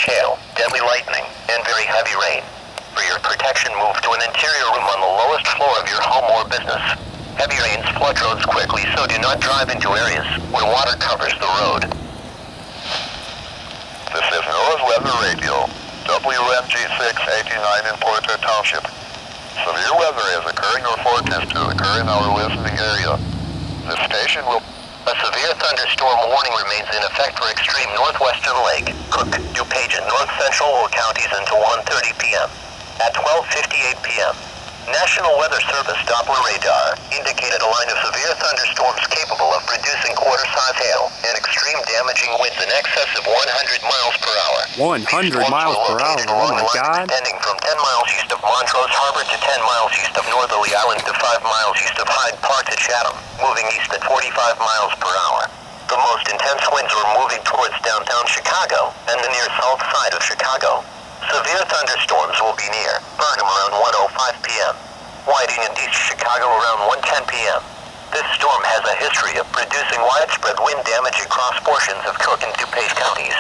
hail, deadly lightning, and very heavy rain. For your protection, move to an interior room on the lowest floor of your home or business. Heavy rains flood roads quickly, so do not drive into areas where water covers the road. This is NOAA's Weather Radio, WNG689 in Portage Township. Severe weather is occurring or forecast to occur in our listening area. This station will... A severe thunderstorm warning remains in effect for extreme northwestern Lake, Cook, DuPage, and north central Will counties until 1:30 p.m. At 12:58 p.m., National Weather Service Doppler radar indicated a line of severe thunderstorms capable of producing quarter-size hail and extreme damaging winds in excess of 100 miles per hour. 100 miles per hour, oh my God. Extending from 10 miles east of Montrose Harbor to 10 miles east of Northerly Island to 5 miles east of Hyde Park to Chatham, moving east at 45 miles per hour. The most intense winds were moving towards downtown Chicago and the near south side of Chicago. Severe thunderstorms will be near Burnham around 1:05 p.m., Whiting and East Chicago around 1:10 p.m. This storm has a history of producing widespread wind damage across portions of Cook and DuPage counties.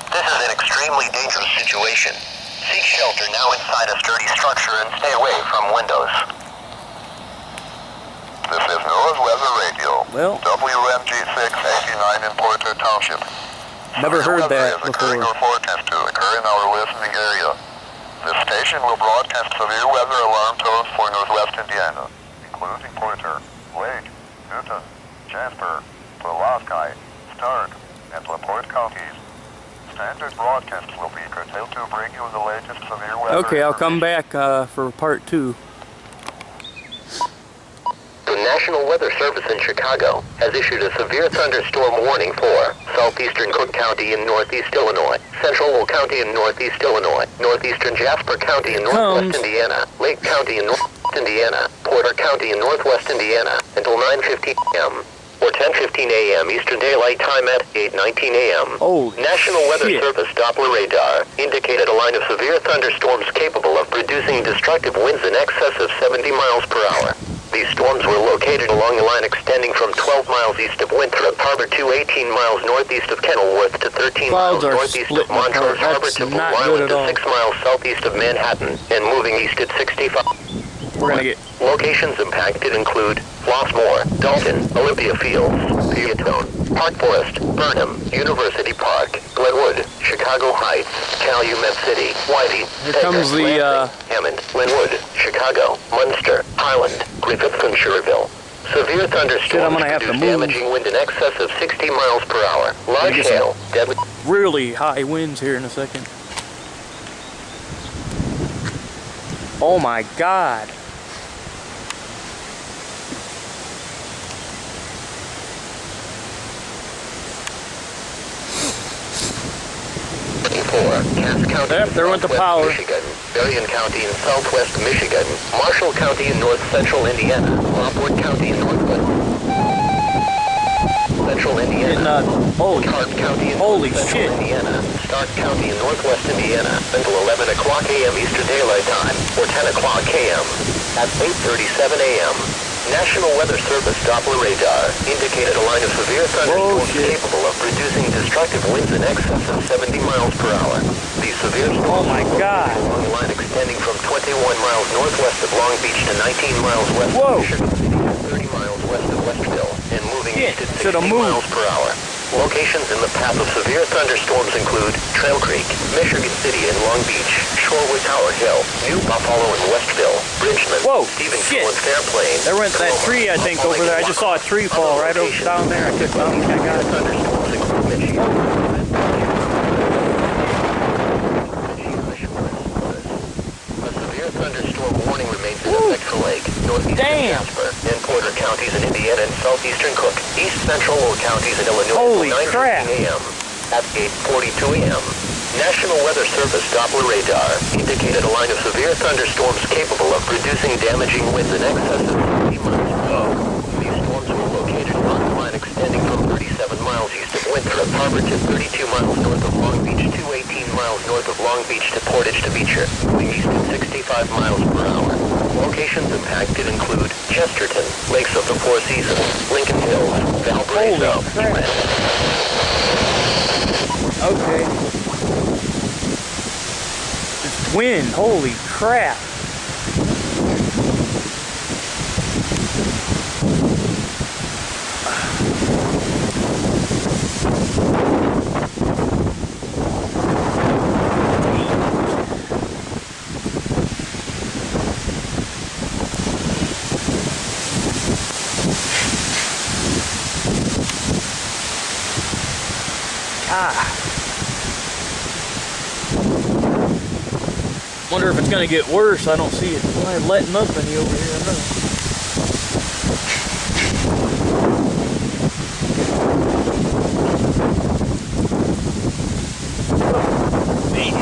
This is an extremely dangerous situation. Seek shelter now inside a sturdy structure and stay away from windows. This is NOAA's Weather Radio, Well, WNG689 in Portage Township. never heard that Severe weather is occurring before. or forecast to occur in our listening area. This station will broadcast severe weather alarm tones for Northwest Indiana, including Porter, Lake, Newton, Jasper, Pulaski, Stark, and LaPorte counties. Standard broadcasts will be curtailed to bring you the latest severe weather. Okay, I'll come back for part 2. The National Weather Service in Chicago has issued a severe thunderstorm warning for southeastern Cook County in northeast Illinois, central Will County in northeast Illinois, northeastern Jasper County in northwest Indiana, Lake County in northwest Indiana, Porter County in northwest Indiana until 9:15 a.m. or 10:15 a.m. Eastern Daylight Time at 8:19 a.m. Oh, National Weather shit. Service Doppler radar indicated a line of severe thunderstorms capable of producing destructive winds in excess of 70 miles per hour. These storms were located along a line extending from 12 miles east of Winthrop Harbor to 18 miles northeast of Kenilworth to 13 miles Clouds are northeast of splitting apart. Montrose Harbor That's to Blue not good Island at to all. 6 miles southeast of Manhattan and moving east at 65. We're gonna get... Locations impacted include Flossmoor, Dalton, Olympia Fields, Peatone, Park Forest, Burnham, University Park, Glenwood, Chicago Heights, Calumet City, Whiting, Here comes the, Hammond, Linwood, Chicago, Munster, Highland, Griffith, and Sherville. Severe thunderstorms Shit, I'm gonna have to produce move. damaging wind in excess of 60 miles per hour. Large get some- hail, deadly... really high winds here in a second. Oh my God. Cass County Yep, there went the power. Michigan, Berrien County in southwest Michigan, Marshall County in north central Indiana, Lockwood County in northwest central Indiana, Holy, Clark County in holy north central shit. Indiana, Stark County in northwest Indiana until 11 o'clock a.m. Eastern Daylight Time or 10 o'clock a.m. At 8:37 a.m. National Weather Service Doppler radar indicated a line of severe thunderstorms capable of producing destructive winds in excess of 70 miles per hour. These severe storms Oh my God. along a line extending from 21 miles northwest of Long Beach to 19 miles west Whoa. of Michigan City and 30 miles west of Westville and moving Shit, east at 60 should've moved. miles per hour. Locations in the path of severe thunderstorms include Trail Creek, Michigan City and Long Beach, Shorewood Tower Hill, New Buffalo and Westville, Bridgman, Whoa, Stevensville shit. and Fairplain. There went that Tacoma, tree, I think, Buffalo, over there. I just saw a tree fall right over Locations down there. I took down. I got it. thunderstorms include Michigan. A severe thunderstorm warning remains in effect for Lake, northeastern Damn. Jasper, and Porter counties in Indiana and southeastern Cook, east central Will counties in Illinois Holy until 9:15 crap. a.m. At 8:42 a.m. National Weather Service Doppler radar indicated a line of severe thunderstorms capable of producing damaging winds in excess of 50 miles per hour. These storms were located along the line extending from 37 miles east of Winthrop Harbor to 32 miles north of Long Beach to 18 miles north of Long Beach to Portage to Beecher, moving east at 65 miles per hour. Locations impacted include Chesterton, Lakes of the Four Seasons, Lincoln Hills, Valparaiso, Holy crap. Okay. wind. Holy crap. Wonder if it's gonna get worse. I don't see it letting up any over here. I don't know. Man.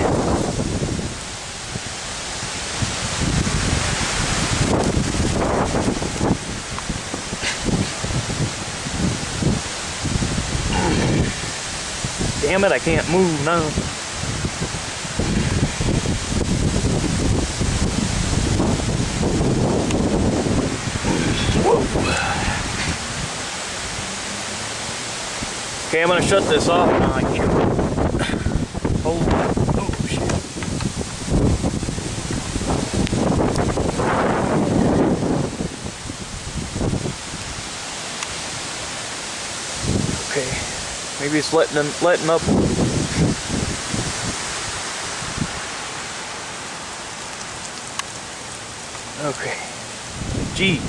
Damn it, I can't move now. Okay, I'm gonna shut this off now. I can't. Hold on. Oh shit. Okay, maybe it's letting up. Okay. Jeez.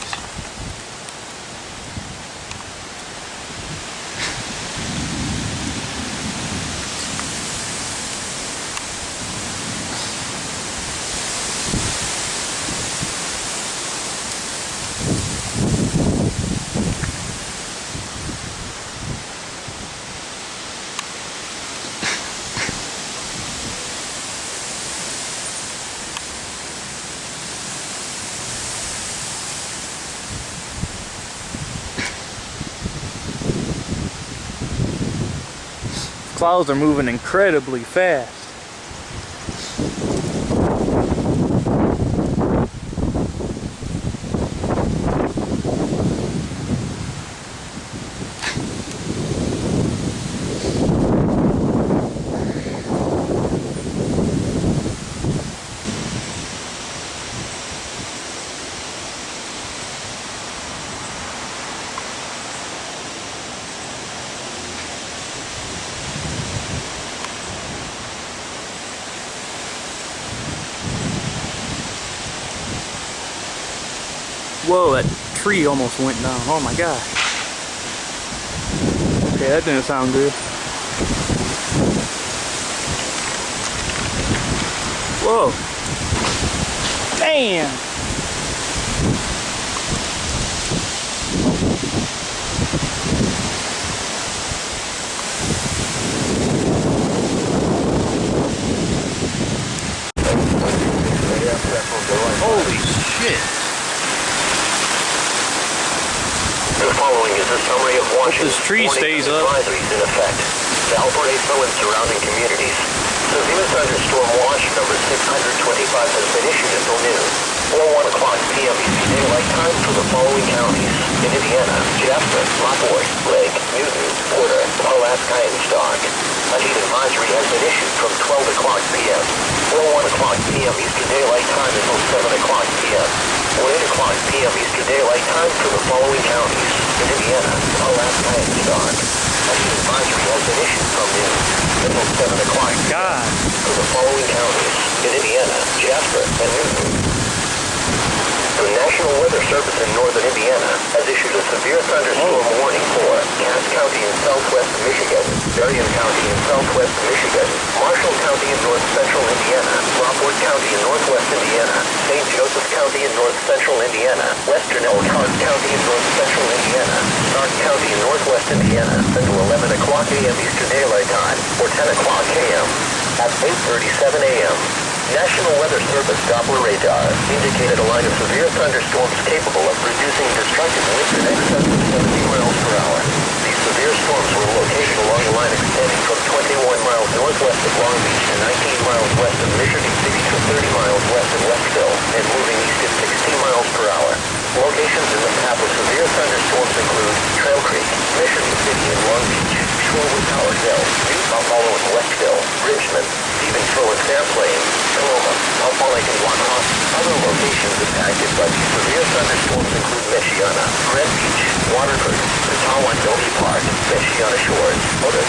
Clouds are moving incredibly fast. Whoa, that tree almost went down. Oh my gosh. Okay, that didn't sound good. Whoa. Damn. Holy shit. The following is a summary of Washington's this tree stays up. advisories in effect. Valparaiso and surrounding communities. Severe thunderstorm watch number 625 has been issued until noon, or 1 o'clock p.m. Eastern Daylight Time for the following counties: in Indiana, Jasper, Lockport, Lake, Newton, Porter, Alaska, and Stock. A heat advisory has been issued from 12 o'clock p.m., or 1 o'clock p.m. Eastern Daylight Time until 7 o'clock p.m., or 8 o'clock p.m. Eastern Daylight Time for the following counties: in Indiana, Alaska, and Stock. A heat advisory has been issued from noon until 7 o'clock God. for the following counties: in Indiana, Jasper, and Newton. The National Weather Service in northern Indiana has issued a severe thunderstorm warning for Cass County in southwest Michigan, Berrien County in southwest Michigan, Marshall County in north central Indiana, Rockport County in northwest Indiana, St. Joseph County in north central Indiana, Western Elkhart County in north central Indiana, Stark County in northwest Indiana until 11 o'clock a.m. Eastern Daylight Time, or 10 o'clock a.m. At 8:37 a.m., National Weather Service Doppler radar indicated a line of severe thunderstorms capable of producing destructive winds in excess of 70 miles per hour. These severe storms were located along a line extending from 21 miles northwest of Long Beach to 19 miles west of Michigan City to 30 miles west of Westville, and moving east at 60 miles per hour. Locations in the path of severe thunderstorms include Trail Creek, Michigan City and Long Beach, Shorewood, Howard Hill, New Buffalo and Westville, Richmond, Stevensville and Champlain, Coloma, impacted by these severe thunderstorms include Meshiana, Grand Beach, Waterford, Petawa Nomi Park, Meshiana Shores, Oda